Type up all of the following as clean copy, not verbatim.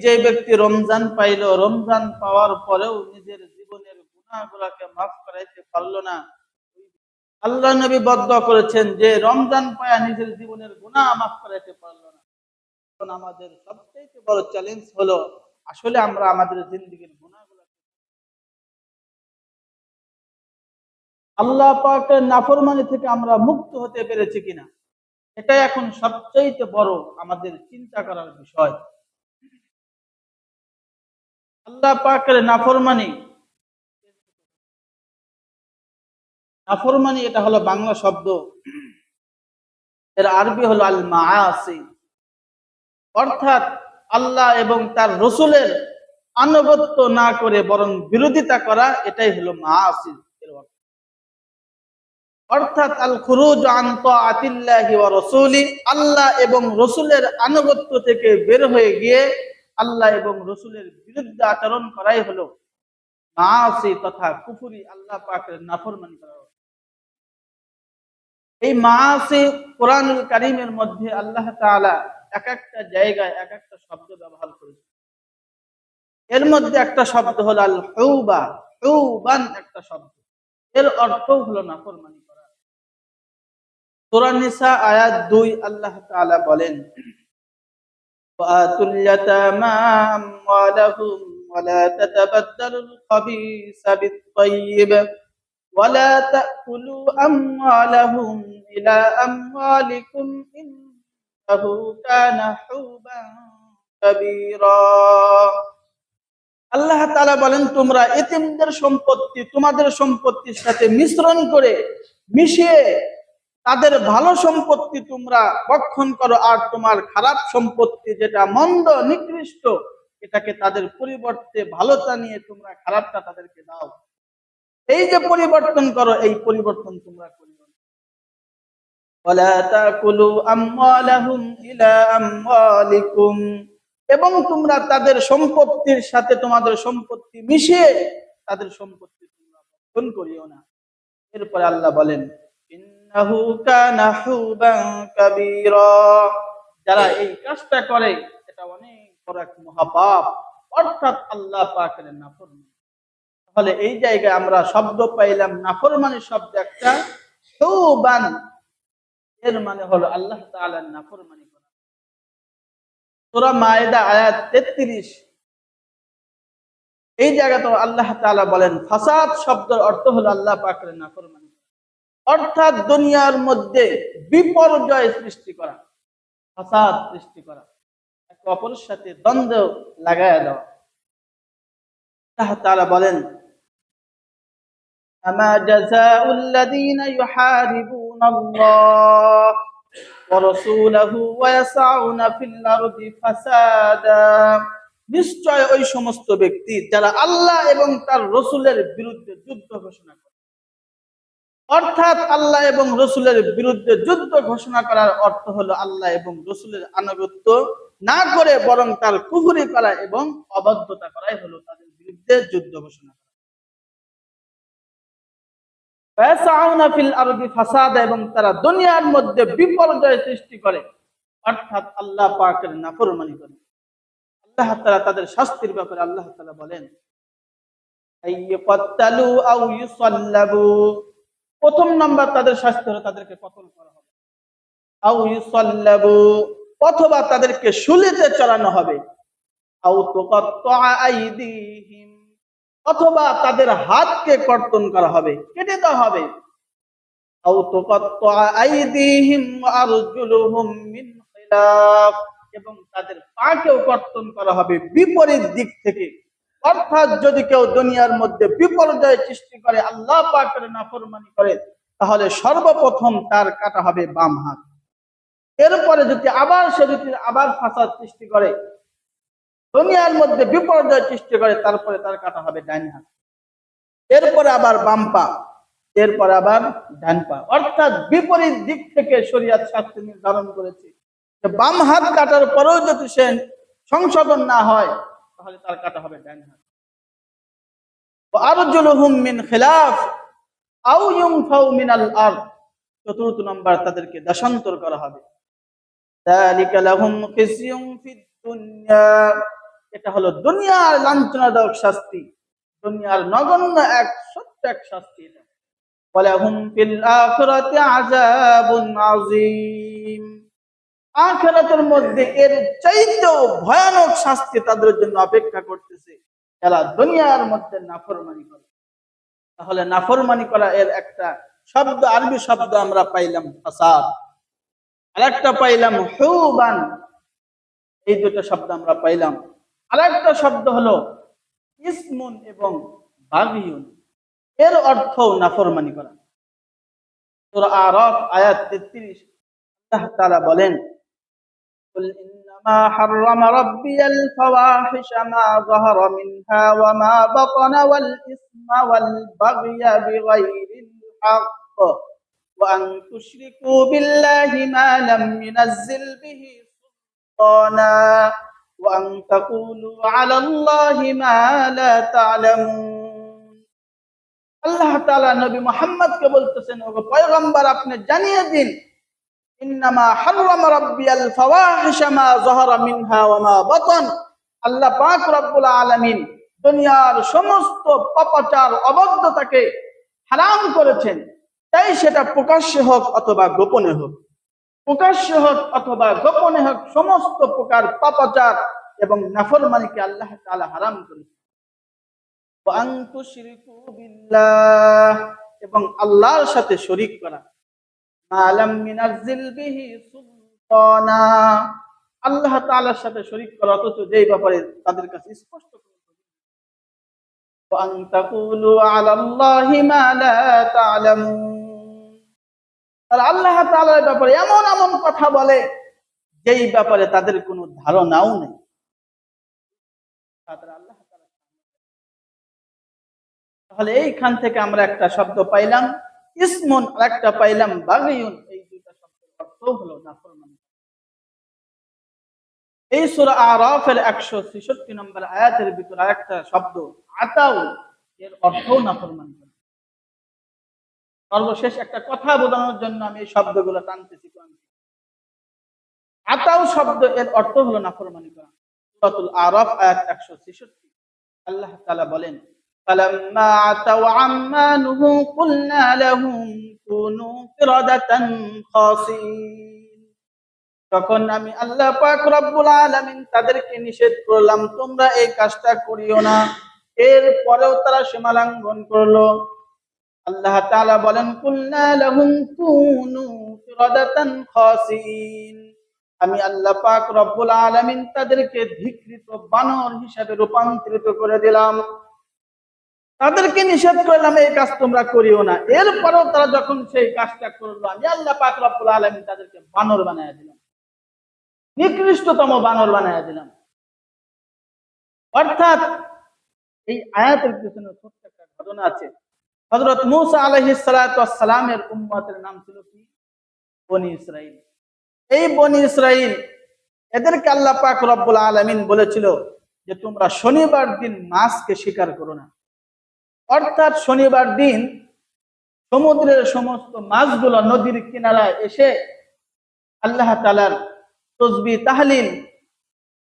যে ব্যক্তি রমজান পাইল, রমজান পাওয়ার পরেও নিজের জীবনের গুনাহগুলোকে মাফ করাইতে পারলো না, আল্লাহ নবী বদদোয়া করেছেন যে রমজান পায়া নিজের জীবনের গুনাহ মাফ করাইতে পারলো না। এখন আমাদের সবচেয়ে বড় চ্যালেঞ্জ হলো আসলে আমরা আমাদের জিন্দেগীর গুনাহগুলো আল্লাহ পাকের নাফরমানি থেকে আমরা মুক্ত হতে পেরেছি কিনা, এটাই এখন সবচেয়ে বড় আমাদের চিন্তা করার বিষয়। আল্লাহ পাকের নাফরমানি, নাফরমানি এটা হলো বাংলা শব্দ, এর আরবি হলো আল মাআসি, অর্থাৎ আল্লাহ এবং তার রসুলের আনুগত্য না করে বরং বিরোধিতা করা, এটাই হলো মাআসি এর অর্থ। অর্থাৎ আল খুরুজ আন তাআতিল্লাহি ওয়া রাসূলি, আল্লাহ এবং রসুলের আনুগত্য থেকে বের হয়ে গিয়ে আল্লাহ এবং রসুলের বিরুদ্ধে আচরণ করাই হলো মাআসি তথা কুফরি, আল্লাহ পাকের নাফরমানি করা। এই মাআসি কোরআনুল কারীমের মধ্যে আল্লাহ তাআলা এক একটা জায়গায় এক একটা শব্দ ব্যবহার করেছেন। এর মধ্যে একটা শব্দ হলো আল হুবা, হুবান একটা শব্দ, এর অর্থ হলো নাফরমানি করা। সূরা নিসা আয়াত 2 আল্লাহ তাআলা বলেন, ওয়াতুল ইয়াতামা আমওয়ালাহুম ওয়ালা তাতাবাদদালুল খাবিসা বিত-তাইয়্যিব ওয়ালা তাকুলু আমওয়ালাহুম ইলা আমওয়ালিকুম ইন্নাহু কানা হুবান কাবীরা। আল্লাহ তাআলা বলেন, তোমরা এতিমদের সম্পত্তি তোমাদের সম্পত্তির সাথে মিশ্রণ করে মিশিয়ে তাদের ভালো সম্পত্তি তোমরা ভক্ষণ করো, আর তোমার খারাপ সম্পত্তি যেটা মন্দ নিকৃষ্ট এটাকে তাদের পরিবর্তে ভালোটা নিয়ে তোমরা খারাপটা তাদেরকে দাও। এই যে পরিবর্তন করো, এই পরিবর্তন তোমরা করিও না। ওয়ালা তাকুলু আমওয়ালাহুম ইলা আমওয়ালিকুম, এবং তোমরা তাদের সম্পত্তির সাথে তোমাদের সম্পত্তি মিশিয়ে তাদের সম্পত্তি তোমরা ভক্ষণ করিও না। এরপরে আল্লাহ বলেন, ইন্নাহু কানা হুবান কাবীরা, যারা এই কাজটা করে এটা অনেক বড় এক মহাপাপ, অর্থাৎ আল্লাহ পাকের নাফরমানি। তাহলে এই জায়গায় আমরা শব্দ পাইলাম নাফরমানি শব্দ একটা, হুবান এর মানে হলো আল্লাহ তাআলার নাফরমানি করা। সূরা মায়েদা আয়াত 33, এই জায়গাতে আল্লাহ তাআলা বলেন ফাসাদ শব্দের অর্থ হলো আল্লাহ পাকের নাফরমানি, অর্থাৎ দুনিয়ার মধ্যে বিপর্যয় সৃষ্টি করা, ফাসাদ সৃষ্টি করা, একে অপরের সাথে দ্বন্দ্ব লাগায়া দেওয়া। আল্লাহ তাআলা বলেন, আমা জাযাউল লাযীনা ইউহারিবুনাল্লাহ ওয়া রাসূলাহু ওয়া ইয়াসআউনা ফিল আরদি ফাসাদা, নিশ্চয় ওই সমস্ত ব্যক্তি যারা আল্লাহ এবং তার রাসূলের বিরুদ্ধে যুদ্ধ ঘোষণা করে। অর্থাৎ আল্লাহ এবং রসুলের বিরুদ্ধে যুদ্ধ ঘোষণা করার অর্থ হলো আল্লাহ এবং রসুলের আনুগত্য না করে বরং তার কুফরি করা এবং অবাধ্যতা করাই হলো তাদের বিরুদ্ধে যুদ্ধ ঘোষণা করা। এবং তারা দুনিয়ার মধ্যে বিপর্যয় সৃষ্টি করে, অর্থাৎ আল্লাহ পাকের নাফরমানি করে। আল্লাহ তাআলা তাদের শাস্তির ব্যাপারে আল্লাহ তাআলা বলেন, আইয়াকাতালু আও ইউসাল্লাবু, প্রথম নাম্বার তাদের শাস্তি হলো তাদেরকে কতল করা হবে, আও ইউসাল্লাবু অথবা তাদেরকে শুলিতে চড়ানো হবে, আও তুকাত্তা আইদিহিম অথবা তাদের হাতকে কর্তন করা হবে, কেটে দেওয়া হবে, আও তুকাত্তা আইদিহিম ওয়া আরজুলুহুম মিন খিলাফ, এবং তাদের পাকেও কর্তন করা হবে বিপরীত দিক থেকে। অর্থাৎ যদি কেউ দুনিয়ার মধ্যে বিপর্যয় সৃষ্টি করে, আল্লাহ পাকের নাফরমানি করে, তাহলে সর্বপ্রথম তার কাটা হবে বাম হাত। এরপরে যদি আবার ফাসাদ সৃষ্টি করে, দুনিয়ার মধ্যে বিপর্যয় সৃষ্টি করে, তারপরে তার কাটা হবে ডান হাত, এরপরে আবার বাম পা, এরপরে আবার ডান পা। অর্থাৎ বিপরীত দিক থেকে শরীয়ত শাস্তি নির্ধারণ করেছে যে বাম হাত কাটার পরেও যদি সে সংশোধন না হয় তাহলে তার কাটা হবে ডান হাত। আরজুলুহুম মিন খিলাফ আও ইউনফাউ মিনাল আরদ, চতুর্থ নম্বর তাদেরকে দেশান্তর করা হবে। যালিকা লাহুম খিজিয়ুন ফিদ দুনিয়া, এটা হলো দুনিয়ার লাঞ্ছনাদায়ক শাস্তি, দুনিয়ার নগণ্য এক সত্য এক শাস্তি। এটা ওয়ালাহুম ফিল আখিরাতি আযাবুন আযীম, আখিরাতের মধ্যে এর চাইতেও ভয়ানক শাস্তি তাদের জন্য অপেক্ষা করতেছে যারা দুনিয়ার মধ্যে নাফরমানি করে। তাহলে নাফরমানি করা এর একটা শব্দ, আরবি শব্দ আমরা পাইলাম ফাসাদ, আর একটা পাইলাম হুবান, এই দুটো শব্দ আমরা পাইলাম। আর একটা শব্দ হলো ইসমুন এবং বাগিয়ুন, এর অর্থ নাফরমানি করা। সূরা আরাফ আয়াত 33 আল্লাহ তাআলা বলেন, কুল ইন্নামা হাররামা রাব্বিয়াল ফাওয়াহিশা মা যাহারা মিনহা ওয়া মা বাতানা ওয়াল ইসমা ওয়াল বাগয়া বিগাইরিল হক ওয়া আন তুশরিকু বিল্লাহি মা লাম ইউনাজ্জিল বিহি সুলতানা ওয়া আন তাকুলু আলাল্লাহি মা লা তা'লামুন। আল্লাহ তাআলা নবী মুহাম্মদকে বলতেছেন, ওগো পয়গম্বর আপনি জানিয়ে দিন, ইন্নামা হাররামা রাব্বিয়াল ফাওয়াহিশা মা যাহারা মিনহা ওয়া মা বাতান, আল্লাহ পাক রব্বুল আলামিন দুনিয়ার সমস্ত পাপাচার অবাধ্যতাকে হারাম করেছেন, তাই সেটা প্রকাশ্যে হোক অথবা গোপনে হোক, প্রকাশ্যে হোক অথবা গোপনে হোক, সমস্ত প্রকার পাপাচার এবং নাফরমানিকে আল্লাহ তাআলা হারাম করেছেন। ওয়া আন তুশরিকু বিল্লাহ, এবং আল্লাহর সাথে শরীক করা, মা লাম ইউনাজ্জিল বিহি সুলতানা, আল্লাহ তাআলার সাথে শরীক করা অথচ যেই ব্যাপারে তাদের কাছে স্পষ্ট করে, ওয়া আন তাকুলু আলাল্লাহি মা লা তা'লামুন, আর আল্লাহ তাআলার ব্যাপারে এমন এমন কথা বলে যেই ব্যাপারে তাদের কোনো ধারণাও নেই। তাহলে এইখান থেকে আমরা একটা শব্দ পাইলাম ইসমুন, আর একটা পাইলাম বাগিয়ুন, এই দুইটা শব্দের অর্থ হলো নাফরমানি। এই সূরা আরাফের 166 নম্বর আয়াতের ভিতরে আরেকটা শব্দ আতাউ, এর অর্থও নাফরমানি। সর্বশেষ একটা কথা বোঝানোর জন্য আমি এই শব্দগুলো টানতেছি। আতাউ শব্দ এর অর্থ হলো নাফরমানি করা। সূরাতুল আরাফ আয়াত 166 আল্লাহ তাআলা বলেন, ফালাম্মা আতাউ আম্মা নুহু কুলনা লাহুম কুনু কিরাদাতান খাসিন, তখন আমি আল্লাহ পাক রব্বুল আলামিন তাদেরকে নিষেধ করলাম তোমরা এই কাজটা করিও না, এরপরেও তারা সীমালঙ্ঘন করলো। আল্লাহ তাআলা বলেন, কুলনা লাহুম কুনু কিরাদাতান খাসিন, আমি আল্লাহ পাক রব্বুল আলামিন তাদেরকে ধিক্কৃত বানর হিসাবে রূপান্তরিত করে দিলাম। তাদেরকে নিষেধ করলাম এই কাজ তোমরা করিও না, এরপরেও তারা যখন সেই কাজটা করলো, আমি আল্লাহ পাক রব্বুল আলামিন তাদেরকে বানর বানায় দিলাম, নিকৃষ্টতম বানর বানায় দিলাম। অর্থাৎ এই আয়াতের পিছনে ছোট্ট একটা ঘটনা আছে। হযরত মূসা আলাইহিস সালাতু ওয়াস সালামের উম্মতের নাম ছিল কি? বনি ইসরাইল। এই বনি ইসরাইল, এদেরকে আল্লাহ পাক রব্বুল আলামিন বলেছিল যে তোমরা শনিবার দিন মাছকে শিকার করো না। অর্থাৎ শনিবার দিন সমুদ্রের সমস্ত মাছগুলো নদীর কিনারায় এসে আল্লাহ তাআলার তাসবিহ তাহলিল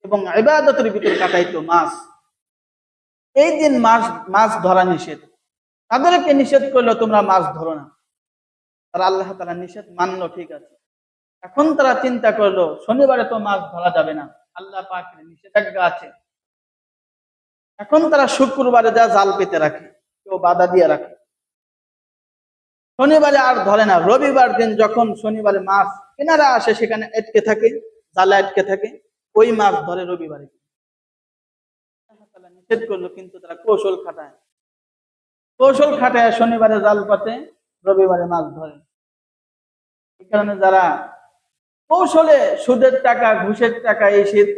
এবং ইবাদতের ভিতরে কাটাইতো মাছ। এই দিন মাছ ধরা নিষেধ, তাদেরকে নিষেধ করলো তোমরা মাছ ধরো না। তারা আল্লাহ তাআলা নিষেধ মানলো, ঠিক আছে। এখন তারা চিন্তা করলো শনিবারে তো মাছ ধরা যাবে না, আল্লাহ পাকের নিষেধাজ্ঞা আছে। এখন তারা শুক্রবারে যা জাল পেতে রাখে, কেউ বাধা দিয়ে রাখে, শনিবারে আর ধরে না। রবিবার দিন যখন শনিবারে মাছ কিনারা আসে সেখানে আটকে থাকে, জালে আটকে থাকে, ওই মাছ ধরে রবিবারে। নিষেধ করলো কিন্তু তারা কৌশল খাটায় শনিবারে জাল পাতে, রবিবারে মাছ ধরে। এই কারণে যারা কৌশলে সুদের টাকা ঘুষের টাকা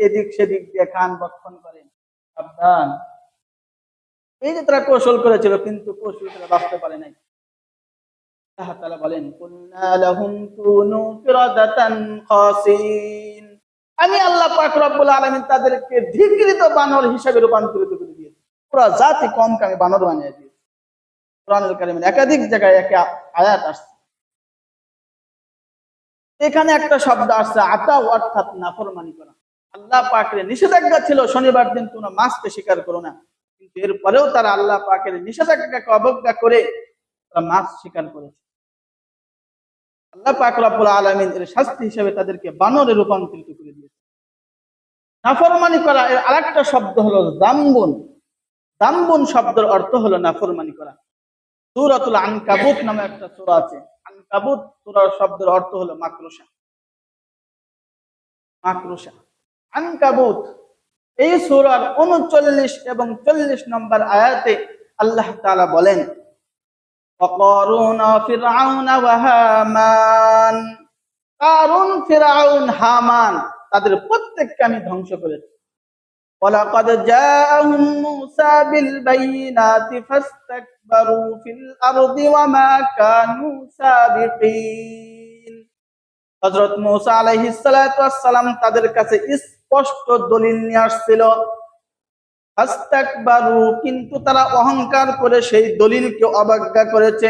এদিক সেদিক দিয়ে খান বক্ষণ করে, সাবধান। এই যে তারা কৌশল করেছিল কিন্তু কৌশল তারা বাঁচতে পারে নাই। আল্লাহ তাআলা বলেন, কুলনা লাহুম কুনু কিরাদাতান খাসিন, আমি আল্লাহ পাক রব্বুল আলামিন তাদেরকে ধিক্কৃত বানর হিসেবে রূপান্তরিত করে দিয়েছি। পুরো জাতি কমকে আমি বানর বানিয়ে দিয়েছি। কোরআনুল কারীমের একাধিক জায়গায় এক আয়াত আসছে। এখানে একটা শব্দ আসছে আতা, অর্থাৎ নাফরমানি করা। আল্লাহ পাকের নিষেধাজ্ঞা ছিল শনিবার দিন তোমরা মাছকে শিকার করো না, কিন্তু এরপরেও তারা আল্লাহ পাকের নিষেধাজ্ঞাকে অবজ্ঞা করে তারা মাছ শিকার করেছে। আল্লাহ পাক রব্বুল আলামিন এর শাস্তি হিসেবে তাদেরকে বানরে রূপান্তরিত করে দিয়েছে। নাফরমানি করা এর আরেকটা শব্দ হলো যামবুন। যামবুন শব্দের অর্থ হলো নাফরমানি করা। সূরাতুল আনকাবুত নামে একটা সূরা আছে। আনকাবুত সূরার শব্দের অর্থ হলো মাকড়সা। মাকড়সা, আনকাবুত। এই সূরার ৩৯ এবং ৪০ নম্বর আয়াতে আল্লাহ তাআলা বলেন, وقارون وفرعون وهامان। কারুন, ফিরআউন, হামান তাদের প্রত্যেককে আমি ধ্বংস করেছি। ওয়ালাকাদ জাআহুম মূসা বিল বাইয়িনাতি ফাস্তাকবারু ফিল আরদি ওয়া মা কানু সাবিকিন। হযরত মূসা আলাইহিস সালাতু ওয়াস সালাম তাদের কাছে স্পষ্ট দলিল নিয়ে আসছিল। ফাস্তাকবারু, কিন্তু তারা অহংকার করে সেই দলিলকে অবজ্ঞা করেছে।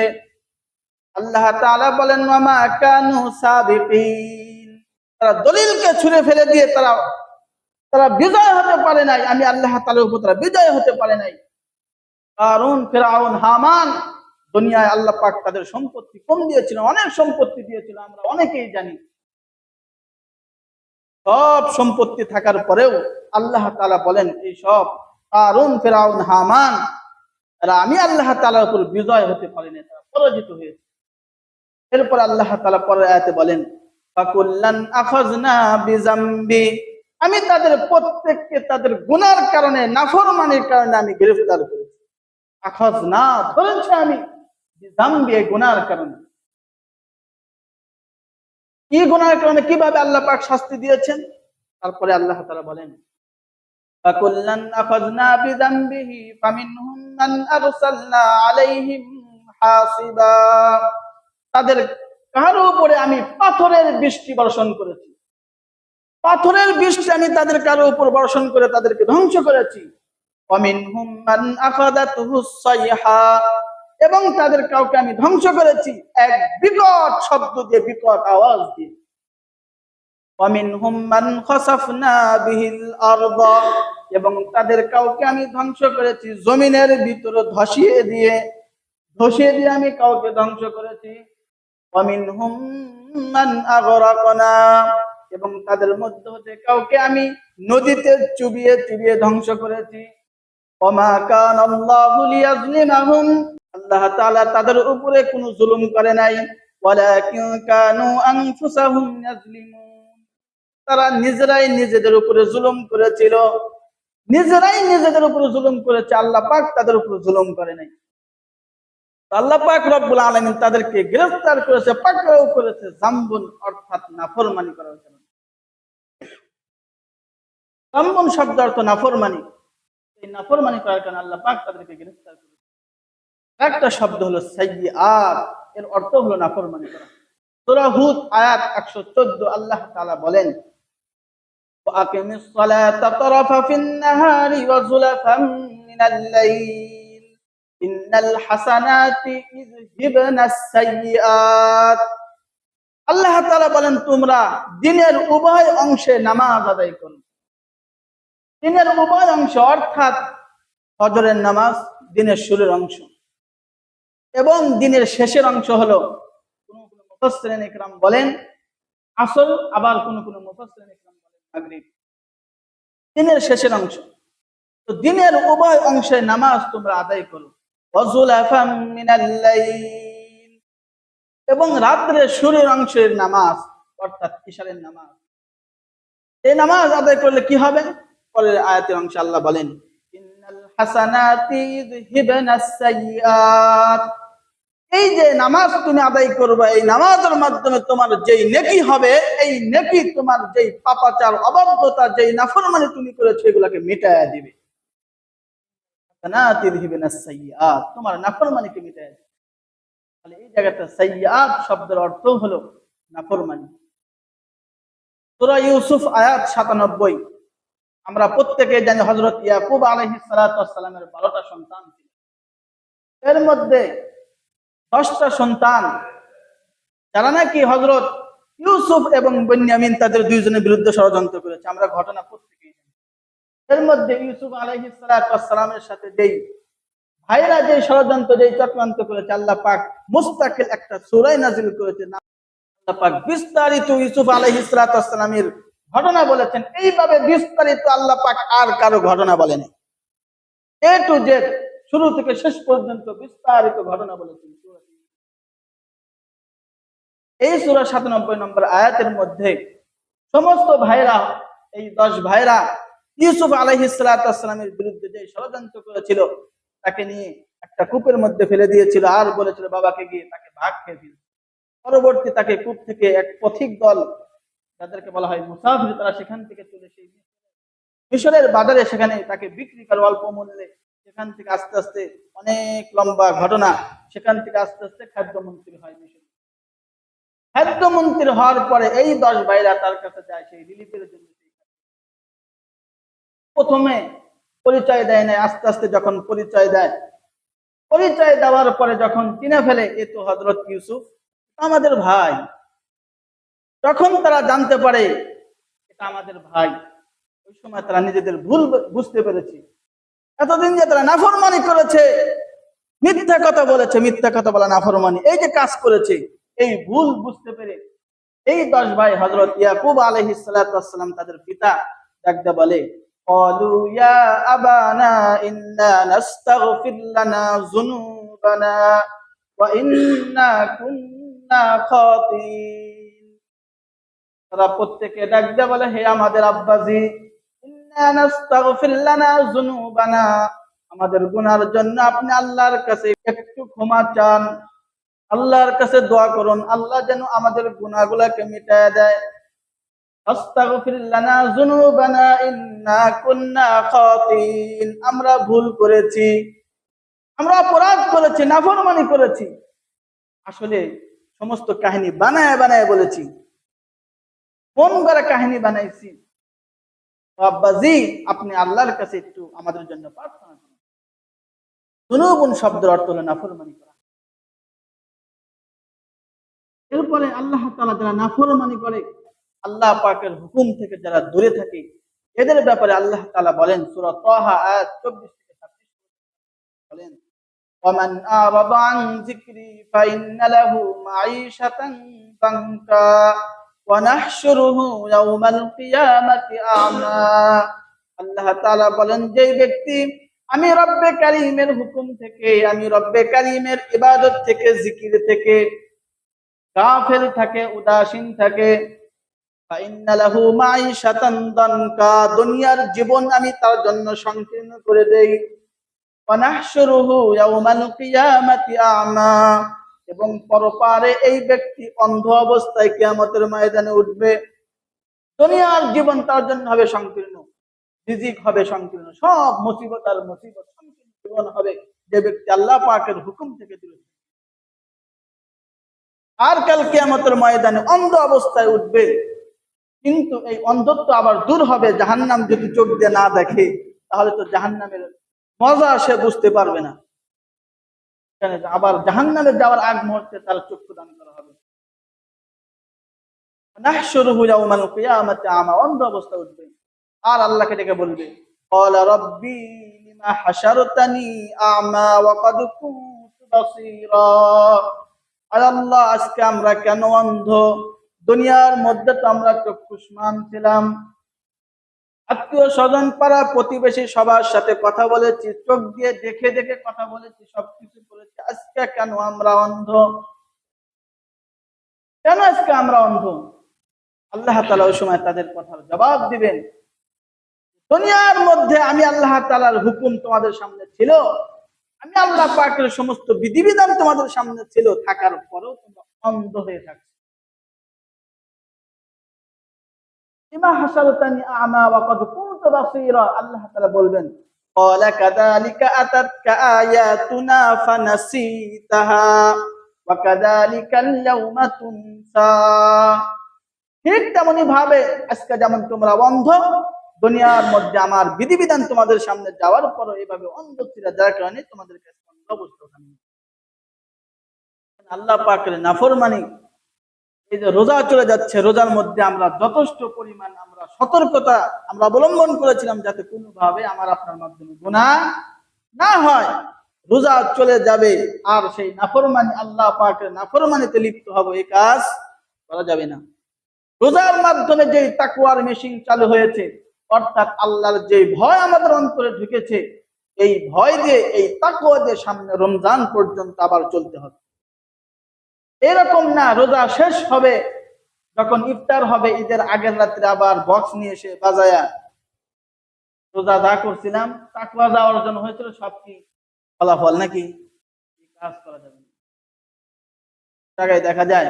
আল্লাহ তাআলা বলেন, ওয়া মা কানু সাবিকিন। তারা দলিলকে ছুঁড়ে ফেলে দিয়ে তারা বিজয় হতে পারে নাই। আমি আল্লাহ তাআলার উপর তারা বিজয় হতে পারে নাই। কারুন, ফিরআউন, হামান, দুনিয়ায় আল্লাহ পাক তাদের সম্পত্তি কম দিয়েছিল, অনেক সম্পত্তি দিয়েছিল, আমরা অনেকেই জানি। সব সম্পত্তি থাকার পরেও আল্লাহ তাআলা বলেন, এই সব কারুন, ফিরআউন, হামান তারা আমি আল্লাহ তাআলার উপর বিজয় হতে পারিনি, তারা পরাজিত হয়েছে। এরপর আল্লাহ তাআলা পরের আয়াতে বলেন, ফাকুল্লান আখাযনা বিযামবি। আমি তাদের প্রত্যেককে তাদের গুনার কারণে, নাফরমানির কারণে আমি গ্রেফতার করেছি। আখাযনা, ধরেছি আমি, বিযামবি, গুনার কারণে। কি গুনার কারণে, কিভাবে আল্লাহ পাক শাস্তি দিয়েছেন? তারপরে আল্লাহ তাআলা বলেন, ফাকুল্লান আখাযনা বিযামবিহি ফামিনহুম মান আরসালনা আলাইহিম হাসিবা। তাদের কারো উপরে আমি পাথরের বৃষ্টি বর্ষণ করেছি। পাথরের বৃষ্টি আমি তাদের কারো উপর বর্ষণ করে তাদেরকে ধ্বংস করেছি। ওয়ামিনহুম মান আখাযাতুহুস সাইহা, এবং তাদের কাউকে আমি ধ্বংস করেছি এক বিকট শব্দ দিয়ে, বিকট আওয়াজ দিয়ে। ওয়ামিনহুম মান খাসাফনা বিহিল আরদা, এবং তাদের কাউকে আমি ধ্বংস করেছি জমিনের ভিতরে ধসিয়ে দিয়ে আমি কাউকে ধ্বংস করেছি। ওয়ামিনহুম মান আগরাকনা, এবং তাদের মধ্যে হতে কাউকে আমি নদীতে চুবিয়ে ধ্বংস করেছি। ওমা কানাল্লাহু লিয়াযলিমাহুম, আল্লাহ তাআলা তাদের উপরে কোনো জুলুম করে নাই। ওয়ালাকিন কানু আনফুসাহুম ইয়াজলিমুন, তারা নিজেরাই নিজেদের উপরে জুলুম করেছিল, নিজেরাই নিজেদের উপরে জুলুম করেছে, আল্লাহ পাক তাদের উপরে জুলুম করে নাই। আল্লাহ পাক রব্বুল আলামিন তাদেরকে গ্রেফতার করেছে, পাকড়াও করেছে যামবুন, অর্থাৎ নাফরমানি করার জন্য। যামবুন শব্দ অর্থ নাফরমানি। এই নাফরমানি করার কারণে আল্লাহ পাক তাদেরকে গ্রেফতার করেছে। একটা শব্দ হলো সাইয়্যাত, এর অর্থ হলো নাফরমানি করা। সূরা হুদ আয়াত 114 আল্লাহ তাআলা বলেন, ওয়াকিমিস সালাতা তারাফাফিন নাহারি ওয়া যুলাফাম মিনাল লাইল ইন্নাল হাসানাতি ইযহিবনাস সাইয়্যাত। আল্লাহ তাআলা বলেন, তোমরা দিনের উভয় অংশে নামাজ আদায় করো। দিনের উভয় অংশ অর্থাৎ ফজরের নামাজ দিনের শুরুর অংশ, এবং দিনের শেষের অংশ হলো কোন কোন মুফাসসিরিন ইকরাম বলেন আসর, আবার কোন কোন মুফাসসিরিন ইকরাম বলেন মাগরিব। দিনের শেষের অংশ। তো দিনের উভয় অংশে নামাজ তোমরা আদায় করো। ওয়াজুলাফাম মিনাল লাইল, এবং রাতের শুরুর অংশের নামাজ অর্থাৎ ইশারের নামাজ। এই নামাজ আদায় করলে কি হবে? পরের আয়াতের অংশে আল্লাহ বলেন, ইন্নাল হাসানাতি ইযহিবনাস সাইয়্যাত। এই যে নামাজ তুমি আদায় করবে, এই নামাজের মাধ্যমে তোমার যেই নেকি হবে, এই নেকি তোমার যেই পাপাচার, অবাধ্যতা, যেই নাফরমানি তুমি করেছো এগুলাকে মিটায়া দিবে। হাসানাতি ইযহিবনাস সাইয়্যাত, তোমার নাফরমানিকে মিটায়া দিবে। তাহলে এই জায়গাটা সাইয়্যাত শব্দের অর্থ হলো নাফরমানি। সূরা ইউসুফ আয়াত ৯৭। আমরা প্রত্যেকে জানি হযরত ইয়াকুব আলাইহিস সালাতু ওয়াস সালামের ১২টা সন্তান ছিল। এর মধ্যে ১০টা সন্তান যারা নাকি হযরত ইউসুফ এবং বেন্যামিন তাদের দুইজনের বিরুদ্ধে ষড়যন্ত্র করেছে, আমরা ঘটনা প্রত্যেকেই জানি। এর মধ্যে ইউসুফ আলাইহিস সালামের সাথে যেই ভাইরা যে ষড়যন্ত্র যে চক্রান্ত করেছে, আল্লাহ পাক মুস্তাকিল একটা সূরা নাযিল করেছে। আল্লাহ পাক বিস্তারিত ইউসুফ আলাইহিস সালামের ঘটনা বলেছেন। এইভাবে বিস্তারিত আল্লাহ পাক আর কারো ঘটনা বলেনি। এ টু জেড, শুরু থেকে শেষ পর্যন্ত বিস্তারিত ঘটনা বলেছেন। এই সূরা ৯৭ নম্বর আয়াতের মধ্যে সমস্ত ভাইরা, এই 10 ভাইরা ইউসুফ আলাইহিস সালামের বিরুদ্ধে যে ষড়যন্ত্র করেছিল, তাকে নিয়ে একটা কূপের মধ্যে ফেলে দিয়েছিল আর বলেছিল বাবাকে গিয়ে তাকে ভাগ খেয়ে দিল। পরবর্তী তাকে কূপ থেকে এক পথিক দল, যাদেরকে বলা হয় মুসাফির, তারা সেখান থেকে চলে সেই মিশরের বাজারে সেখানে তাকে বিক্রি করে অল্প মূল্যে। সেখান থেকে আস্তে আস্তে অনেক লম্বা ঘটনা, সেখান থেকে আস্তে আস্তে খাদ্যমন্ত্রী হয় মিশর। খাদ্যমন্ত্রী হওয়ার পরে এই 10 ভাইরা তার কাছে যায় সেই রিলিফের জন্য। প্রথমে পরিচয় দেয় না, আস্তে আস্তে যখন পরিচয় দেয়, পরিচয় দেওয়ার পরে যখন চিনে ফেলে এ তো হযরত ইউসুফ, আমাদের ভাই, তখন তারা জানতে পারে এটা আমাদের ভাই। ওই সময় তারা নিজেদের ভুল বুঝতে পেরেছে। এতদিন যে তারা নাফরমানি করেছে, মিথ্যা কথা বলেছে, মিথ্যা কথা বলা নাফরমানি, এই যে কাজ করেছে, এই ভুল বুঝতে পেরে এই 10 ভাই হযরত ইয়াকুব আলাইহিস সালাম তাদের পিতা ডাকতে বলে, قالوا يا أبانا إنا نستغفر لنا ذنوبنا وإنا كنا خاطئين। তারা প্রত্যেকে ডাকতে বলে, হে আমাদের আব্বাজি, ইন্না নাস্তাগফির লানা যুনুবানা, আমাদের গুনার জন্য আপনি আল্লাহর কাছে একটু ক্ষমা চান, আল্লাহর কাছে দোয়া করুন, আল্লাহ যেন আমাদের গুনাহগুলোকে মিটায় দেয়। আস্তাগফির লানা যুনুবানা ইন্না কুন্না খাতিন, আমরা ভুল করেছি, আমরা অপরাধ করেছি, নাফরমানি করেছি। আসলে সমস্ত কাহিনী বানায় বানায় বলেছি, মন গড়া কাহিনী বানাইছি। আব্বাজি, আপনি আল্লাহর কাছে একটু আমাদের জন্য প্রার্থনা করুন। যুনুবুন শব্দের অর্থ হলো নাফরমানি করা। এরপরে আল্লাহ তাআলা যারা নাফরমানি করে, আল্লাহ পাকের হুকুম থেকে যারা দূরে থাকে, এদের ব্যাপারে আল্লাহ তাআলা বলেন সূরা তাহা আয়াত 24 থেকে 26 বলেন, ওয়ামান আরাদা আন যিকরি ফাইন্না লাহু মাঈশাতান দানকা ওয়া নাহশুরুহু ইয়াওমাল কিয়ামাতি আ'মা। আল্লাহ তাআলা বলেন, যে ব্যক্তি আমি রব্বে কারীমের হুকুম থেকে, আমি রব্বে কারীমের ইবাদত থেকে, জিকির থেকে গাফিল থাকে, উদাসীন থাকে, ফাইন্না লাহু মাঈশাতান দানকা, দুনিয়ার জীবন আমি তার জন্য সংকীর্ণ করে দেই। ওয়া নাহশুরুহু ইয়াওমাল কিয়ামাতি আ'মা, এবং পরপারে এই ব্যক্তি অন্ধ অবস্থায় কিয়ামতের ময়দানে উঠবে। দুনিয়ার জীবন তার জন্য হবে সংকীর্ণ, রিজিক হবে সংকীর্ণ, সব মুসিবত আর মুসিবত, সংকীর্ণ জীবন হবে যে ব্যক্তি আল্লাহ পাকের হুকুম থেকে দূরে। আর কাল কিয়ামতের ময়দানে অন্ধ অবস্থায় উঠবে, কিন্তু এই অন্ধত্ব আবার দূর হবে। জাহান্নাম যদি চোখ দিয়ে না দেখে, তাহলে তো জাহান্নামের মজা সে বুঝতে পারবে না। আবার জাহান্নামে যাওয়ার আগ মুহূর্তে তার চক্ষু দান করা হবে। নাহশুরুহু ইয়াওমাল কিয়ামাতি আমা, অন্ধ অবস্থা উঠবে আর আল্লাহকে ডেকে বলবে, ক্বালা রাব্বি লিমা হাশারতানি আমা ওয়া ক্বাদ কুনতু বাসীরা। আল্লাহ, আজকে আমরা কেন অন্ধ? দুনিয়ার মধ্যে তো আমরা চক্ষুষ্মান ছিলাম, আত্মীয় স্বজন পাড়া প্রতিবেশী সবার সাথে কথা বলেছি, চোখ দিয়ে দেখে দেখে কথা বলেছি, সবকিছু করেছি, আজকে কেন আমরা অন্ধ? কেন আজকে আমরা অন্ধ? আল্লাহ তাআলা ওই সময় তাদের কথার জবাব দিবেন, দুনিয়ার মধ্যে আমি আল্লাহ তাআলার হুকুম তোমাদের সামনে ছিল, আমি আল্লাহ পাকের সমস্ত বিধিবিধান তোমাদের সামনে ছিল, থাকার পরেও তোমরা অন্ধ হয়ে থাকো। লিমা হাশারতানি আ'মা ওয়া ক্বাদ কুনতু বাসীরা, আল্লাহ তাআলা বলবেন, ক্বালা কাযালিকা আতাতকা আয়াতুনা ফানাসিতাহা ওয়া কাযালিকাল ইয়াওমা তুনসা। ঠিক তেমনি ভাবে আজকে যেমন তোমরা অন্ধ, দুনিয়ার মধ্যে আমার বিধিবিধান তোমাদের সামনে যাওয়ার পরও এইভাবে অন্ধ ছিল, যার কারণে তোমাদের কাছে অন্ধ অবস্থা। আল্লাহ পাকের নাফরমানি এই যে রোজা চলে যাচ্ছে, রোজার মধ্যে আমরা যথেষ্ট পরিমাণ আমরা সতর্কতা আমরা অবলম্বন করেছিলাম যাতে কোনোভাবে আমার আপনার মাধ্যমে গুনাহ না হয়। রোজা চলে যাবে আর সেই নাফরমানি, আল্লাহ পাকের নাফরমানিতে লিপ্ত হব, এই কাজ করা যাবে না। রোজার মাধ্যমে যে তাকওয়ার মেশিন চালু হয়েছে, অর্থাৎ আল্লাহর যে ভয় আমাদের অন্তরে ঢুকেছে, এই ভয় দিয়ে, এই তাকওয়া দিয়ে সামনে রমজান পর্যন্ত আবার চলতে হবে। এরকম না রোজা শেষ হবে, যখন ইফতার হবে ঈদের আগের রাত্রে আবার বক্স নিয়ে এসে বাজায়া রোজা যা করছিলাম তাকওয়া যা অর্জন হয়েছিল সব কি ফলাফল নাকি? কাজ করা যাবে না। জায়গায় দেখা যায়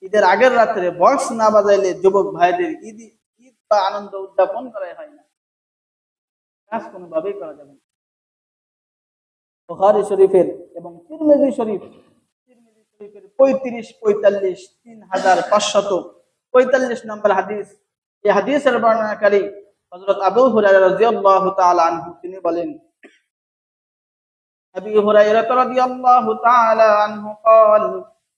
ঈদের আগের রাত্রে বক্স না বাজাইলে যুবক ভাইদের ঈদ ঈদ বা আনন্দ উদযাপন করাই হয় না, কাজ কোনোভাবেই করা যাবে না। বুখারী শরীফের এবং তিরমিজি শরীফের 35-45 3545 নম্বর হাদিস, এই হাদিসের বর্ণনাকারী হযরত আবু হুরায়রা রাদিয়াল্লাহু তাআলা আনহু, তিনি বলেন, আবু হুরায়রা রাদিয়াল্লাহু তাআলা আনহু قال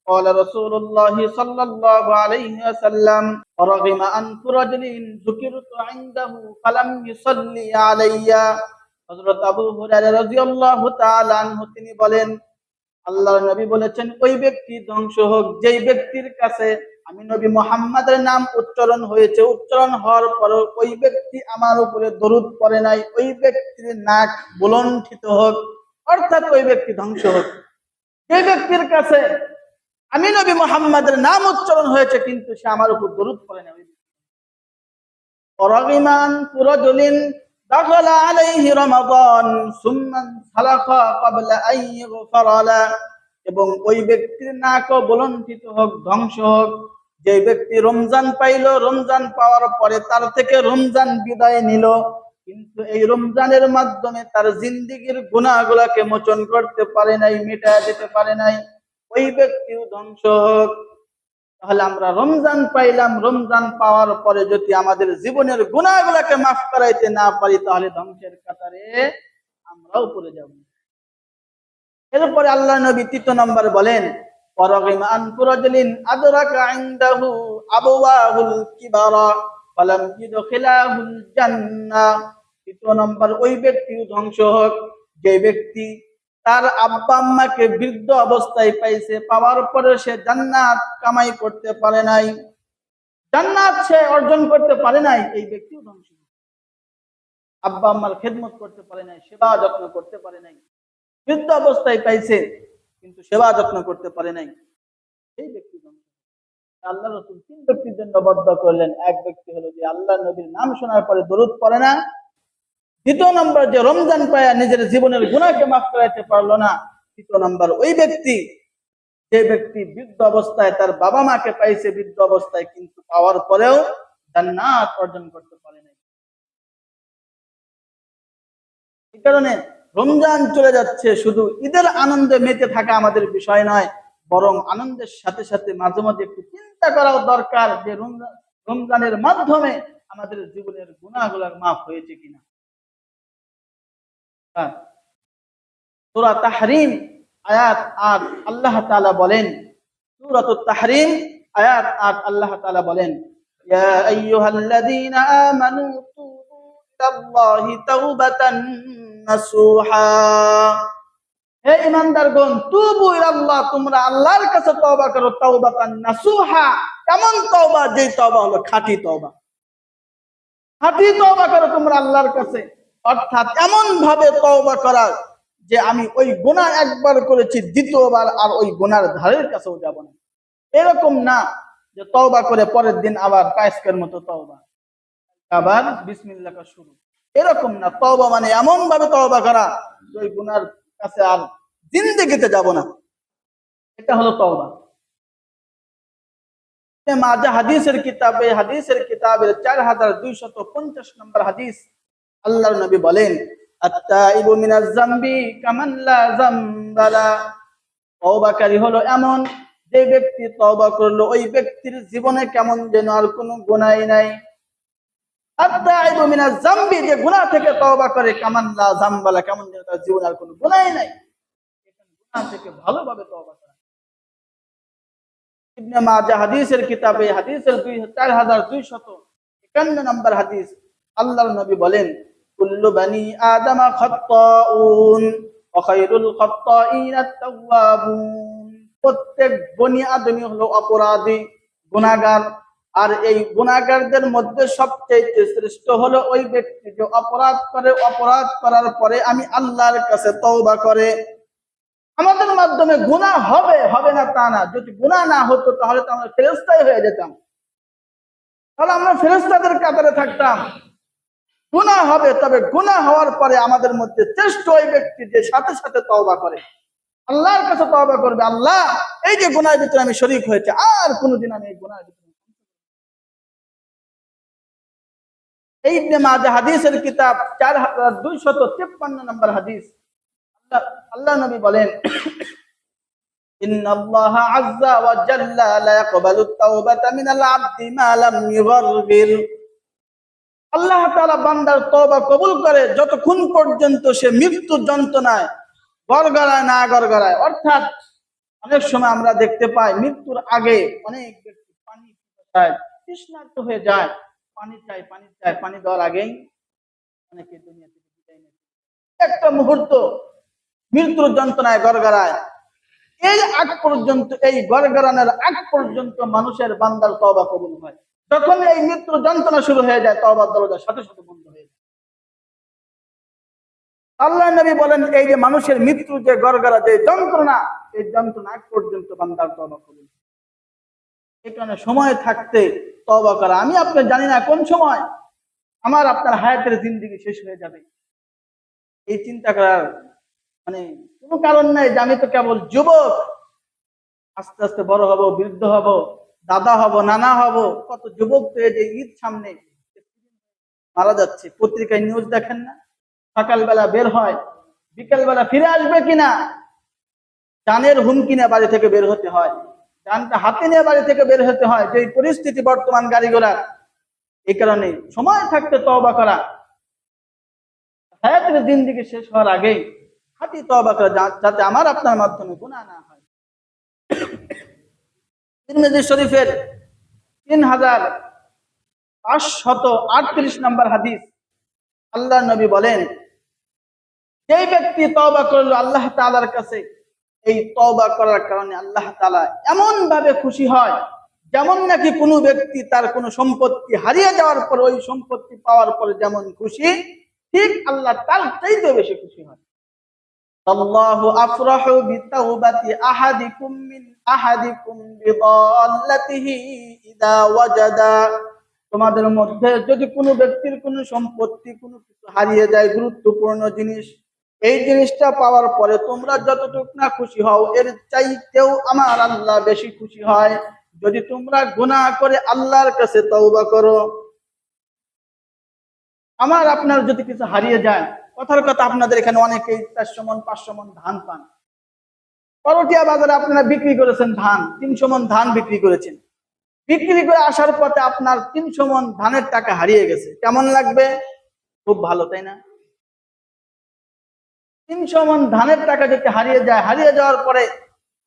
قال رسول الله صلى الله عليه وسلم رغم أنف رجل ذكرت عنده فلم يصلي علي। হযরত আবু হুরায়রা রাদিয়াল্লাহু তাআলা আনহু তিনি বলেন, আল্লাহর নবী বলেছেন, ওই ব্যক্তি ধ্বংস হোক যেই ব্যক্তির কাছে আমি নবী মুহাম্মাদের নাম উচ্চারণ হয়েছে, উচ্চারণ হওয়ার পর ওই ব্যক্তি আমার উপরে দরুদ পড়ে নাই, ওই ব্যক্তির নাক বুলণ্ঠিত হোক, অর্থাৎ ওই ব্যক্তি ধ্বংস হোক। যে ব্যক্তির কাছে আমি নবী মুহাম্মাদের নাম উচ্চারণ হয়েছে কিন্তু সে আমার উপর দরুদ পড়ে নাই। অরাগিমান পুরজলিন দাখালা আলাইহি রমাদান সুম্মা সালাখা ক্বাবলা আন ইগফারা লা, এবং ওই ব্যক্তির নাক বুলণ্ঠিত হোক, ধ্বংস হোক, যে ব্যক্তি রমজান পাইল, রমজান পাওয়ার পরে তার থেকে রমজান বিদায় নিল, কিন্তু এই রমজানের মাধ্যমে তার জিন্দেগীর গুনাহগুলোকে মোচন করতে পারে নাই, মিটায় দিতে পারে নাই, ওই ব্যক্তিও ধ্বংস হোক। তাহলে আমরা রমজান পাইলাম, রমজান পাওয়ার পরে যদি আমাদের জীবনের গুনাহগুলোকে মাফ করাইতে না পারি তাহলে ধ্বংসের কাতারে আমরাও পড়ে যাব। এরপরে আল্লাহ নবী 3 নম্বর বলেন, ওয়ারাগিমা আন ফুরাজলিন আদরাকা ইনদাহু আবওয়াহুল কিবারা ফালাম ইদখিলাহুল জান্নাহ। 3 নম্বর ওই ব্যক্তিও ধ্বংস হোক যে ব্যক্তি তার আব্বা আম্মাকে বৃদ্ধ অবস্থায় পাইছে, পাওয়ার পরে সে জান্নাত কামাই করতে পারে নাই, জান্নাত সে অর্জন করতে পারে নাই, এই ব্যক্তিও ধ্বংস। আব্বা আম্মার খেদমত করতে পারে নাই, সেবা যত্ন করতে পারে নাই, বৃদ্ধ অবস্থায় পাইছে কিন্তু সেবা যত্ন করতে পারে নাই, এই ব্যক্তি ধ্বংস। আল্লাহ রাসূল 3 ব্যক্তির জন্য বদ্ধ করলেন। এক ব্যক্তি হলো যে আল্লাহ নবীর নাম শোনার পরে দরুদ পড়ে না, 2 নম্বর যে রমজান পায়া নিজের জীবনের গুনাহকে মাফ করাইতে পারলো না, 3 নম্বর ওই ব্যক্তি যে ব্যক্তি বৃদ্ধ অবস্থায় তার বাবা মাকে পাইছে বৃদ্ধ অবস্থায় কিন্তু পাওয়ার পরেও জান্নাত অর্জন করতে পারে নাই। এই কারণে রমজান চলে যাচ্ছে, শুধু ঈদের আনন্দে মেতে থাকা আমাদের বিষয় নয়, বরং আনন্দের সাথে সাথে মাঝে মাঝে একটু চিন্তা করাও দরকার যে রমজানের মাধ্যমে আমাদের জীবনের গুনাহগুলো মাফ হয়েছে কিনা। সূরা তাহরিম আয়াত 8 আল্লাহ তাআলা বলেন, সূরাতুত তাহরিম আয়াত 8 আল্লাহ তাআলা বলেন, ইয়া আইয়ুহাল্লাযীনা আমানু তুবু ইলাল্লাহি তাওবাতান নাসুহা। হে ঈমানদারগণ, তুবু ইলাল্লাহ, তোমরা আল্লাহর কাছে তওবা করো, তাওবাতান নাসুহা, এমন তওবা যে তওবা হলো খাঁটি তওবা। খাঁটি তওবা করো তোমরা আল্লাহর কাছে, অর্থাৎ এমন ভাবে তওবা করা যে আমি ওই গুনাহ একবার করেছি দ্বিতীয়বার আর ওই গুনার ধারের কাছেও যাব না। এরকম না যে তওবা করে পরের দিন আবার কায়েসকের মতো তওবা, আবার বিসমিল্লাহ কা শুরু, এরকম না। তওবা মানে এমন ভাবে তওবা করা যে ওই গুনার কাছে আর জিন্দেগিতে যাব না, এটা হলো তওবা। মাঝে হাদিসের কিতাবে, হাদিসের কিতাবের 4250 নম্বর হাদিস, আল্লাহর নবী বলেন, আত-তাইবু মিনাজ যামবি কামান লা যামবা লা। তওবাকারী হলো এমন যে ব্যক্তি তওবা করলো ওই ব্যক্তির জীবনে কেমন যেন আর কোনো গুনাহই নাই। আত-তাইবু মিনাজ যামবি, যে গুনাহ থেকে তওবা করে, কামান লা যামবা লা, কেমন যেন তার জীবনে আর কোনো গুনাহই নাই। এখানে গুনাহ থেকে ভালোভাবে তওবা করা। ইবনে মাজাহ হাদিসের কিতাবে হাদিসের 4251 নম্বর হাদিস, আল্লাহর নবী বলেন, কুল্লু বানি আদম খাত্তাউন ওয়া খায়রুল খাত্তাইন আত-তাওয়াবুন। প্রত্যেক বনি আদমই হলো অপরাধী, গুনাহগার। আর এই গুনাহগারদের মধ্যে সবচেয়ে শ্রেষ্ঠ হলো ওই ব্যক্তি যে অপরাধ করে, অপরাধ করার পরে আমি আল্লাহর কাছে তওবা করে। আমাদের মাধ্যমে গুনাহ হবে, হবে না তা না। যদি গুনাহ না হতো তাহলে তো আমরা ফেরেশতাই হয়ে যেতাম, তাহলে আমরা ফেরেশতাদের কাতারে থাকতাম। গুনাহ হবে, তবে গুনাহ হওয়ার পরে আমাদের মধ্যে শ্রেষ্ঠ ওই ব্যক্তি যে সাথে সাথে তওবা করে, আল্লাহর কাছে তওবা করবে, আল্লাহ এই যে গুনাহের ভিতরে আমি শরীক হয়েছে, আর কোনোদিন আমি এই গুনাহের ভিতরে। এই ইবনে মাজাহ হাদিসের কিতাব 4253 নম্বর হাদিস, আল্লাহ নবী বলেন, ইন্নাল্লাহা আযজা ওয়া জাল্লা লা ইয়াকবালু তাওবাতা মিনাল আবদি মা লাম ইউগারগির। আল্লাহ তাআলা বান্দার তওবা কবুল করে যতক্ষণ পর্যন্ত সে মৃত্যু যন্ত্রণায় গড়গড়ায় না গড়গড়ায়। অর্থাৎ অনেক সময় আমরা দেখতে পাই মৃত্যুর আগে অনেক ব্যক্তি পানি চায়, তৃষ্ণার্ত হয়ে যায়, পানি চায়, পানি চায়, পানি দেওয়ার আগেই অনেকে দুনিয়া থেকে বিদায় নেয়। একটা মুহূর্ত মৃত্যুর যন্ত্রণায় গড়গড়ায়, এই আগ পর্যন্ত, এই গড়গড়ানোর আগ পর্যন্ত মানুষের বান্দার তওবা কবুল হয়। যখন এই মৃত্যুর যন্ত্রণা শুরু হয়ে যায়, তওবার দরজা সাথে সাথে বন্ধ হয়ে যায়। আল্লাহ নবী বলেন, এই যে মানুষের মৃত্যু যে গড়গড়া যে যন্ত্রণা, এই যন্ত্রণা আগ পর্যন্ত বান্দার তওবা কবুল। এই কারণে সময় থাকতে তওবা করা। আমি আপনি জানি না কোন সময় আমার আপনার হায়াতের জিন্দেগি শেষ হয়ে যাবে। এই চিন্তা করার মানে কোনো কারণ নাই যে আমি তো কেবল যুবক, আস্তে আস্তে বড় হব, বৃদ্ধ হব, দাদা হব, নানা হব। কত যুবক তো এই যে ঈদ সামনে মারা যাচ্ছে, পত্রিকায় নিউজ দেখেন না? সকালবেলা বের হয়, বিকেলবেলা ফিরে আসবে কিনা জানের হুমকি নিয়ে বাড়ি থেকে বের হতে হয়, জানটা হাতে নিয়ে বাড়ি থেকে বের হতে হয়। যে পরিস্থিতি বর্তমান গাড়ি ঘোড়া, এই কারণে সময় থাকতে তওবা করা, হায়াতের জিন্দেগি শেষ হওয়ার আগেই খাঁটি তওবা করা, যাতে আমার আপনার মাধ্যমে গুনাহ না হয়। তিরমিজি শরীফের 3538 নম্বর হাদিস, আল্লাহর নবী বলেন, যেই ব্যক্তি তওবা করলো আল্লাহ তাআলার কাছে, এই তওবা করার কারণে আল্লাহ তাআলা এমন ভাবে খুশি হয় যেমন নাকি কোনো ব্যক্তি তার কোনো সম্পত্তি হারিয়ে যাওয়ার পর ওই সম্পত্তি পাওয়ার পরে যেমন খুশি, ঠিক আল্লাহ তার চাইতে বেশি খুশি হয়। আল্লাহু আফরাহু বিতাওবাতি আহাদিকুম মিন আহাদিকুম বিদাল্লাতিহি ইদা ওয়াজাদা। তোমাদের মধ্যে যদি কোনো ব্যক্তির কোনো সম্পত্তি, কোনো কিছু হারিয়ে যায়, গুরুত্বপূর্ণ জিনিস, এই জিনিসটা পাওয়ার পরে তোমরা যতটুকু না খুশি হও, এর চাইতেও আমার আল্লাহ বেশি খুশি হয় যদি তোমরা গুনাহ করে আল্লাহর কাছে তওবা করো। আমার আপনার যদি কিছু হারিয়ে যায়, কথার কথা আপনাদের এখানে অনেকেই 400 মণ 500 মণ ধান পান, করটিয়া বাজারে আপনারা বিক্রি করেছেন ধান, 300 মণ ধান বিক্রি করেছেন, বিক্রি করে আসার পথে আপনার 300 মণ ধানের টাকা হারিয়ে গেছে, কেমন লাগবে? খুব ভালো, তাই না? 300 মণ ধানের টাকা যদি হারিয়ে যায়, হারিয়ে যাওয়ার পরে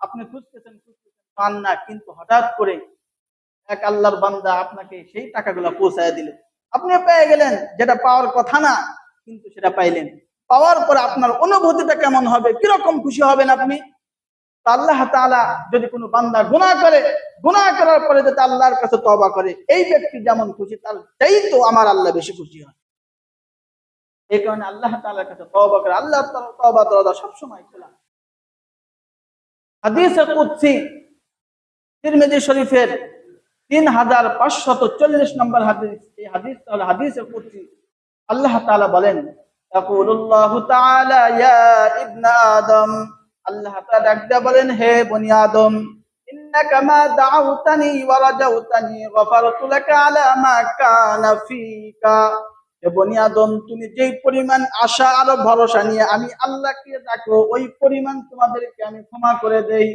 আপনি খুঁজতেছেন পান না, কিন্তু হঠাৎ করে এক আল্লাহর বান্দা আপনাকে সেই টাকাগুলো পৌঁছায় দিলেন, আপনি পেয়ে গেলেন, যেটা পাওয়ার কথা না কিন্তু সেটা পাইলেন। পাওয়ার পরে আপনার অনুভূতিটা কেমন হবে, কিরকম খুশি হবেন আপনি? আল্লাহ তাআলা যদি কোনো বান্দা গুনাহ করে, গুনাহ করার পরে যদি আল্লাহর কাছে তওবা করে, এই ব্যক্তি যেমন খুশি, তার চাইতেও আমার আল্লাহ বেশি খুশি হয়। এই কারণে আল্লাহ তাআলার কাছে তওবা করে, আল্লাহ তাআলা তওবার দরজা সবসময় খোলা। হাদিসে কুদসি, তিরমিজি শরীফের 3540 নম্বর হাদিস। এই হাদিস হলো হাদিসে কুদসি। আল্লাহ তাআলা বলেন, ইয়াকুলুল্লাহু তাআলা ইয়া ইবনা আদম, আল্লাহ তাআলা ডাক দিয়ে বলেন, হে বনি আদম, ইন্নাকা মা দাউতানি ওয়া রাজাউতানি গফারতু লাকা আলা মা কানা ফিকা। হে বনি আদম, তুমি যেই পরিমাণ আশা আর ভরসা নিয়ে আমি আল্লাহকে ডাকো, ওই পরিমাণ তোমাদেরকে আমি ক্ষমা করে দেই।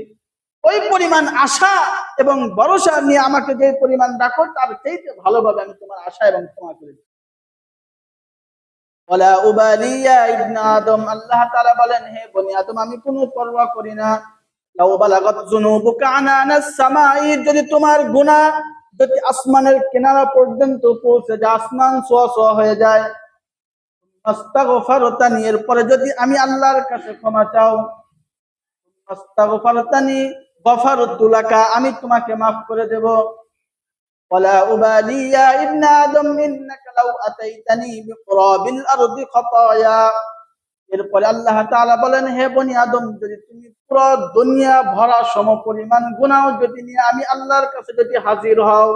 ওই পরিমাণ আশা এবং ভরসা নিয়ে আমাকে যে পরিমাণ ডাকো, তার চাইতে ভালোভাবে আমি তোমার আশা এবং ক্ষমা করে দিই। ওয়ালা উবালি ইয়া ইবনা আদম, আল্লাহ তাআলা বলেন, হে বনি আদম, আমি কোনো পরোয়া করি না লাউ বালাগাত যুনুবুকা আনানাস সামাই, যদি তোমার গুনাহ যদি আসমানের কিনারা পর্যন্ত পৌঁছে যায়, আসমান ছোঁয়া ছোঁয়া হয়ে যায়, আস্তাগফারতানি, এরপরে যদি আমি আল্লাহর কাছে ক্ষমা চাও, আস্তাগফারতানি গফারতু লাকা, আমি তোমাকে মাফ করে দেব। ওয়ালা উবালি ইয়া ইবনা আদম ইন্নাকা লাউ আতাইতানি বিকুরাবিল আরদি খাতায়া, এরপরে আল্লাহ তাআলা বলেন, হে বনি আদম, যদি তুমি পুরো দুনিয়া ভরা সমপরিমাণ গুনাহ যদি নিয়ে আমি আল্লাহর কাছে যদি হাজির হও,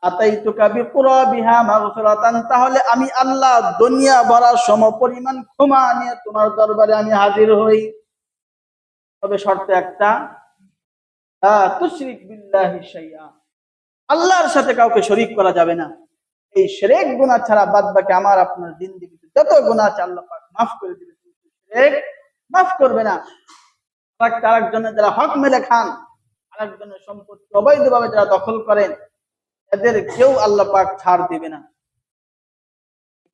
আতাইতুকা বিকুরাবিহা মাগফিরাতান, তাহলে আমি আল্লাহ দুনিয়া ভরা সমপরিমাণ ক্ষমা নিয়ে তোমার দরবারে আমি হাজির হই। তবে শর্ত একটা, লা তুশরিক বিল্লাহি শাইআ, আল্লাহর সাথে কাউকে শরীক করা যাবে না। এই শিরক গুনাহ ছাড়া বাদ বাকি আমার আপনার জিন্দেগিতে যত গুনাহ আছে আল্লাহ পাক মাফ করে দিবে, শিরক মাফ করবে না। আরেকজনের যারা হক মেলে খান, আরেকজনের সম্পত্তি অবৈধভাবে যারা দখল করেন, এদের কেউ আল্লাহ পাক ছাড় দিবে না।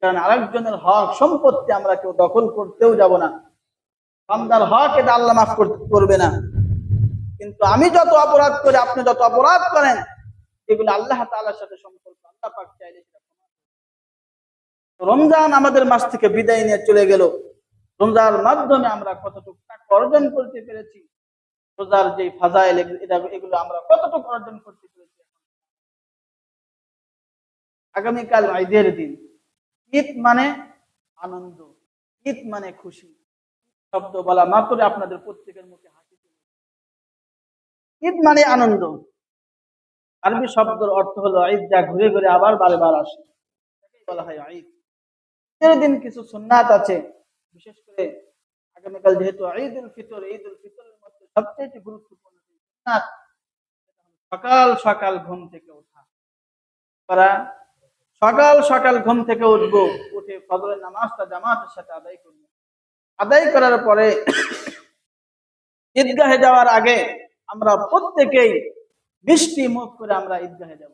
কারণ আরেকজনের হক সম্পত্তি আমরা কেউ দখল করতেও যাব না। বান্দার হক এটা আল্লাহ মাফ করবে না। কিন্তু আমি যত অপরাধ করি, আপনি যত অপরাধ করেন, এগুলো আল্লাহ তাআলার সাথে সম্পর্ক, আল্লাহ পাক চাইলে সেটা। রমজান আমাদের মাস থেকে বিদায় নিয়ে চলে গেল। রোজার মাধ্যমে আমরা কতটুকু অর্জন করতে পেরেছি, রোজার যে ফাজাইল এগুলো আমরা কতটুকু অর্জন করতে পেরেছি। আগামীকাল ঈদের দিন। ঈদ মানে আনন্দ, ঈদ মানে খুশি। শব্দ বলা মাত্র আপনাদের প্রত্যেকের মুখে হাসি চলে আসে। ঈদ মানে আনন্দ। আরবি শব্দের অর্থ হলো ঈদ, যা ঘুরে ঘুরে আবার বারবার আসে, এটাকেই বলা হয় ঈদ। ঈদের দিন কিছু সুন্নাত আছে, বিশেষ করে আগামীকাল যেহেতু ঈদুল ফিতর, ঈদুল ফিতরের মধ্যে সবচেয়ে গুরুত্বপূর্ণ সুন্নাত সকাল সকাল ঘুম থেকে ওঠা। তারা সকাল সকাল ঘুম থেকে উঠবো, উঠে ফজরের নামাজটা জামাতের সাথে আদায় করবো। আদায় করার পরে ঈদগাহে যাওয়ার আগে আমরা প্রত্যেকেই মিষ্টি মুখ করে আমরা ঈদগাহে যাব।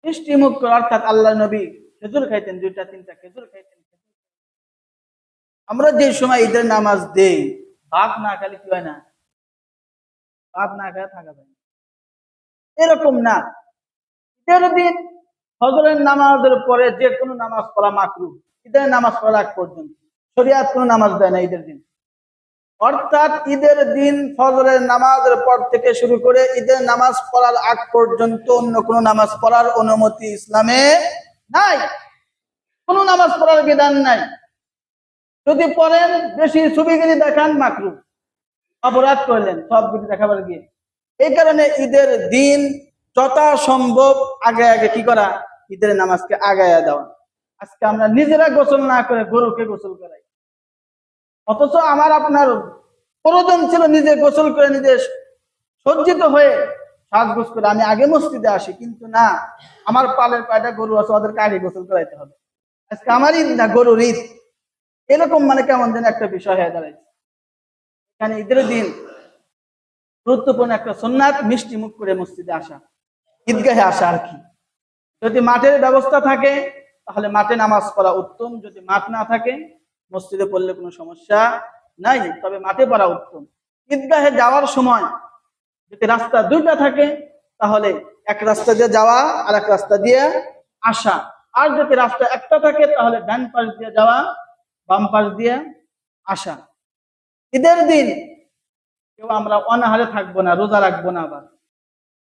মিষ্টি মুখ করে, অর্থাৎ আল্লাহ নবী খেজুর খাইতেন, 2-3টা খেজুর খাইতেন। আমরা যে সময় ঈদের নামাজ দেই, ভাত না খেলে কি হয় না, ভাত না খেয়ে থাকা যায় না, এরকম না। ঈদের দিন ফজরের নামাজের পরে যে কোনো নামাজ পড়া মাকরুহ, ঈদের নামাজ পড়ার আগ পর্যন্ত শরিয়াত কোনো নামাজ দেয় না ঈদের দিন। অর্থাৎ ঈদের দিন ফজরের নামাজের পর থেকে শুরু করে ঈদের নামাজ পড়ার আগ পর্যন্ত অন্য কোনো নামাজ পড়ার অনুমতি ইসলামে নাই, কোনো নামাজ পড়ার বিধান নাই। যদি পড়েন, বেশি ছবিগিরি দেখান, মাকরুহ, অপরাধ করলেন সবগুলি দেখাবার গিয়ে। এই কারণে ঈদের দিন যথাসম্ভব আগে আগে কি করা, ঈদের নামাজকে আগায়া দেওয়া। আজকে আমরা নিজেরা গোসল না করে গরুকে গোসল করাই, অথচ আমার আপনার প্রয়োজন ছিল নিজে গোসল করে, নিজে সজ্জিত হয়ে সাজগোজ করে আমি আগে মসজিদে আসি। কিন্তু না, আমার পালের কয়টা গরু আছে, ওদেরকে আগে গোসল করাইতে হবে। আজকে আমার ঈদ না, গরুর ঈদ। এরকম মানে কেমন যেন একটা বিষয় হয়ে দাঁড়াইছে। এখানে ঈদের দিন গুরুত্বপূর্ণ একটা সুন্নাত, মিষ্টি মুখ করে মসজিদে আসা, ঈদগাহে আসা আর কি। যদি মাঠের ব্যবস্থা থাকে তাহলে মাঠে নামাজ পড়া উত্তম, যদি মাঠ না থাকে মসজিদে পড়লে কোনো সমস্যা নাই, তবে মাঠে পড়া উত্তম। ঈদগাহে যাওয়ার সময় যদি রাস্তা 2টা থাকে তাহলে এক রাস্তা দিয়ে যাওয়া আর এক রাস্তা দিয়ে আসা, আর যদি রাস্তা একটা থাকে তাহলে ডান পাশ দিয়ে যাওয়া, বাম পাশ দিয়ে আসা। ঈদের দিন কেউ আমরা অনাহারে থাকবো না, রোজা রাখবো না। আবার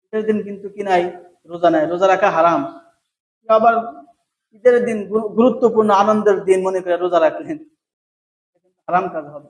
ঈদের দিন কিন্তু কি নাই, রোজা নাই, রোজা রাখা হারাম। আবার ঈদের দিন গুরুত্বপূর্ণ আনন্দের দিন মনে করে রোজা রাখলেন, হারাম কাজ হবে।